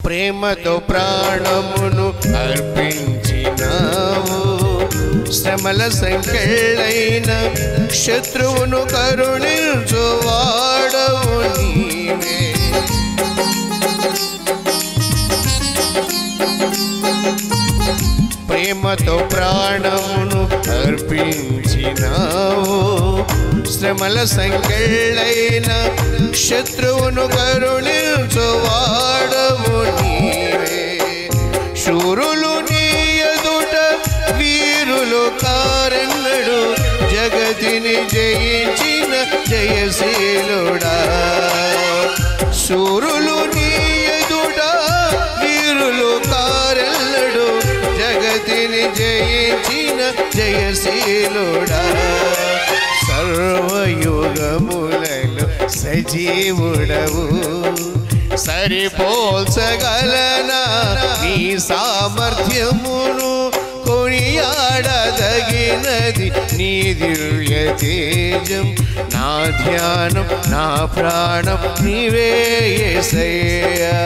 ప్రేమతో ప్రాణమును అర్పించినావు, శ్రమల సంఖ్యలైన శత్రువును కరుణించువాడవు నీవే. ప్రేమతో ప్రాణమును అర్పించినావు, శ్రమల సంఖ్యలైన శత్రువును కరుణించువాడవు నీవే. శూరులు నీ ఎదుట వీరులు కారెన్నడు, జగతిని జయించిన జయశీలుడా. శూరులు నీ ఎదుట వీరులు కారెన్నడు, జగతిని జయించిన జయశీలుడా. సర్వయుగములలో సజీవుడవు, సరిపోల్చగలనా నీ సామర్థ్యమును, కొనియాడదగినది నీ దివ్య తేజం. నా ధ్యానం నా ప్రాణం నీవే యేసయ్యా.